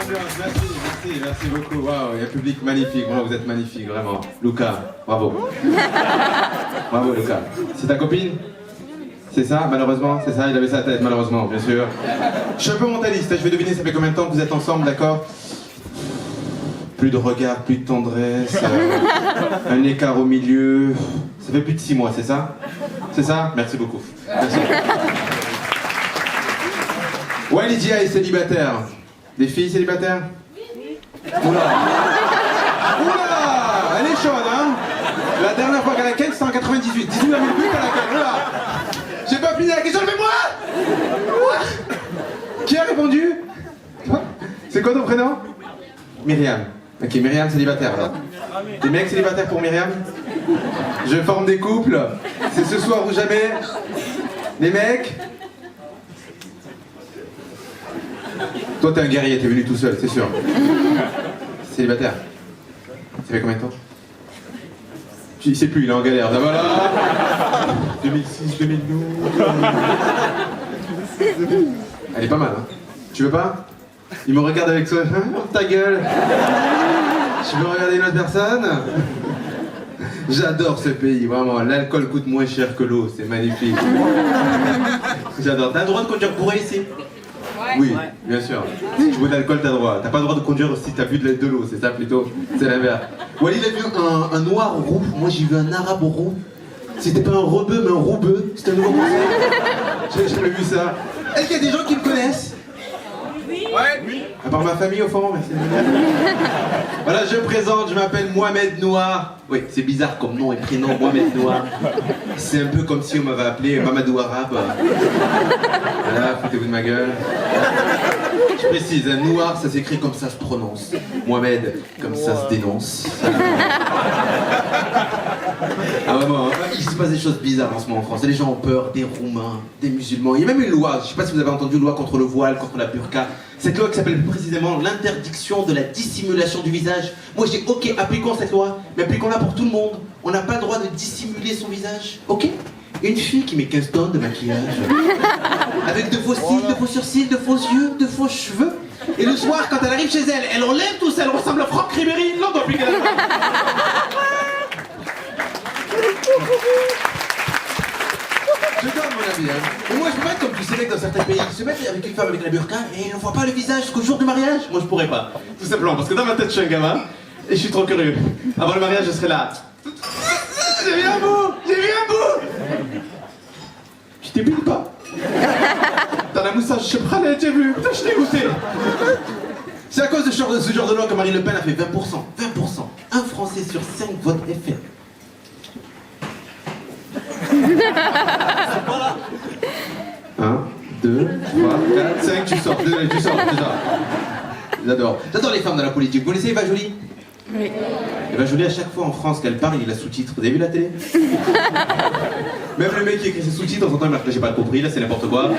Merci beaucoup. Waouh, il y a un public magnifique. Wow, vous êtes magnifique, vraiment. Luca, bravo. Bravo, Luca. C'est ta copine? C'est ça, malheureusement? C'est ça, il avait sa tête, malheureusement, bien sûr. Je suis un peu mentaliste, je vais deviner, ça fait combien de temps que vous êtes ensemble, d'accord? Plus de regard, plus de tendresse, un écart au milieu. Ça fait plus de 6 mois, c'est ça? C'est ça? Merci beaucoup. Merci. Ouais, Lydia est célibataire. Des filles célibataires? Oui. Oula! Oula! Elle est chaude, hein? La dernière fois qu'elle a ken, c'était en 98. 18,8 à la ken. Oula! J'ai pas fini la question, levez-moi! Qui a répondu? C'est quoi ton prénom? Myriam. Ok, Myriam célibataire alors. Des mecs célibataires pour Myriam? Je forme des couples. C'est ce soir ou jamais. Les mecs? Toi t'es un guerrier, t'es venu tout seul, c'est sûr. Célibataire. Ça fait combien de temps? Il sait plus, il est en galère. Ah, voilà. 2006, 2012. Elle est pas mal, hein. Tu veux pas? Il me regarde avec toi. Ta gueule. Je veux regarder une autre personne? J'adore ce pays, vraiment. L'alcool coûte moins cher que l'eau, c'est magnifique. J'adore. T'as le droit de conduire bourré ici? Oui, bien sûr. Si tu bois de l'alcool, t'as droit. T'as pas le droit de conduire si t'as bu de l'eau, c'est ça plutôt. C'est l'inverse. Walid a vu un noir roux, moi j'ai vu un arabe roux. C'était pas un rebeu, mais un roubeux. C'était un nouveau concept. J'ai jamais vu ça. Est-ce qu'il y a des gens qui me connaissent? Oui. Ouais. Oui. À part ma famille au fond, merci. Voilà, je présente, je m'appelle Mohamed Noir. Oui, c'est bizarre comme nom et prénom, Mohamed Noir. C'est un peu comme si on m'avait appelé Mamadou Arabe. Voilà, foutez-vous de ma gueule. Je précise, un noir, ça s'écrit comme ça se prononce. Mohamed, comme ça se dénonce. Ah vraiment, il se passe des choses bizarres en ce moment en France. Les gens ont peur des Roumains, des musulmans. Il y a même une loi, je sais pas si vous avez entendu, une loi contre le voile, contre la burqa. Cette loi qui s'appelle plus précisément l'interdiction de la dissimulation du visage. Moi j'ai ok, appliquons cette loi, mais appliquons-la pour tout le monde. On n'a pas le droit de dissimuler son visage, ok? Une fille qui met 15 tonnes de maquillage, avec de faux cils, de faux sourcils, de faux yeux, de faux cheveux. Et le soir, quand elle arrive chez elle, elle enlève tout ça, elle ressemble à Franck Ribéry, non, non, plus qu'elle Je donne mon avis, hein. Et moi je peux pas être comme tous ces mecs dans certains pays, se mettre avec une femme avec la burqa et on voit pas le visage jusqu'au jour du mariage. Moi je pourrais pas, tout simplement, parce que dans ma tête je suis un gamin et je suis trop curieux. Avant le mariage je serais là. J'ai vu un bout! J'ai vu un bout! Je t'ébile pas. T'as la moustache, je sais pas, j'ai vu. Putain, je t'ai goûté. C'est à cause de ce genre de loi que Marine Le Pen a fait 20%. 20%. Un Français sur 5 vote FN. 1, 2, 3, 4, 5, tu sors, tu sors. J'adore. J'adore les femmes dans la politique. Vous connaissez Eva Joly? Oui. Eva Joly, à chaque fois en France qu'elle parle, il a sous-titres. Vous avez vu la télé? Même le mec qui écrit ses sous-titres, on s'entend, là, j'ai pas compris, là c'est n'importe quoi.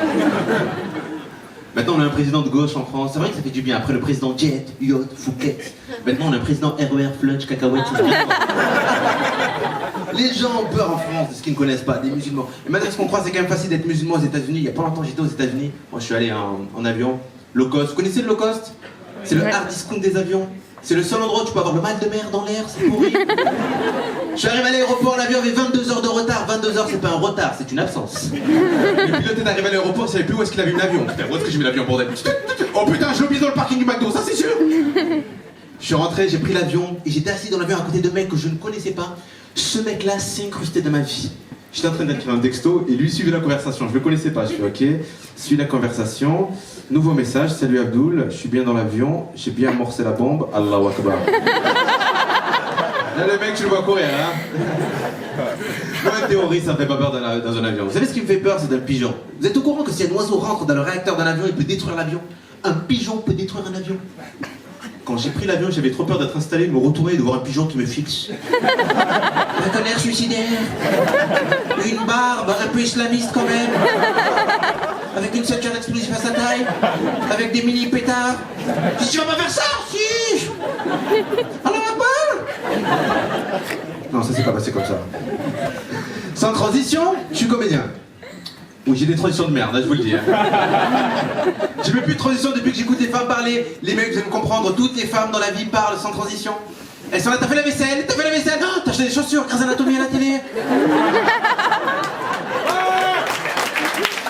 Maintenant on a un président de gauche en France, c'est vrai que ça fait du bien. Après le président Jet, Yacht, Fouquet. Maintenant on a un président RER, Flunch, Cacahuète. Les gens ont peur en France de ce qu'ils ne connaissent pas, des musulmans. Et maintenant ce qu'on croit, c'est quand même facile d'être musulman aux États-Unis. Il y a pas longtemps j'étais aux États-Unis. Moi je suis allé en avion, low cost. Vous connaissez le low cost? C'est le hard discount des avions. C'est le seul endroit où tu peux avoir le mal de mer dans l'air, c'est pourri. Je suis arrivé à l'aéroport, l'avion avait 22 heures de retard. 22 heures, c'est pas un retard, c'est une absence. Le pilote est arrivé à l'aéroport, il savait plus où est-ce qu'il avait mis l'avion. Putain, où est-ce que j'ai mis l'avion, bordel? Oh putain, je l'ai oublié dans le parking du McDo, ça c'est sûr. Je suis rentré, j'ai pris l'avion et j'étais assis dans l'avion à côté de mecs que je ne connaissais pas. Ce mec-là s'est incrusté dans ma vie. J'étais en train d'écrire un texto et lui suivait la conversation. Je le connaissais pas, je fais ok, suis la conversation. Nouveau message, salut Abdoul, je suis bien dans l'avion, j'ai bien amorcé la bombe, Allahu Akbar. Là le mec tu le vois courir, hein. Moi en théorie ça me fait pas peur dans un avion. Vous savez ce qui me fait peur, c'est dans le pigeon. Vous êtes au courant que si un oiseau rentre dans le réacteur d'un avion, il peut détruire l'avion? Un pigeon peut détruire un avion. Quand j'ai pris l'avion, j'avais trop peur d'être installé, de me retourner et de voir un pigeon qui me fixe. Un colère suicidaire, une barbe un peu islamiste quand même, avec une ceinture explosive à sa taille, avec des mini pétards. Si tu vas pas faire ça, si. Alors Akbar. Non, ça s'est pas passé comme ça. Sans transition, je suis comédien. Oui, j'ai des transitions de merde, là, je vous le dis. Hein. J'ai même plus de transition depuis que j'écoute les femmes parler. Les mecs, vous allez me comprendre, toutes les femmes dans la vie parlent sans transition. Elles sont là, t'as fait la vaisselle, oh, t'as acheté des chaussures, Grey's Anatomy à la télé.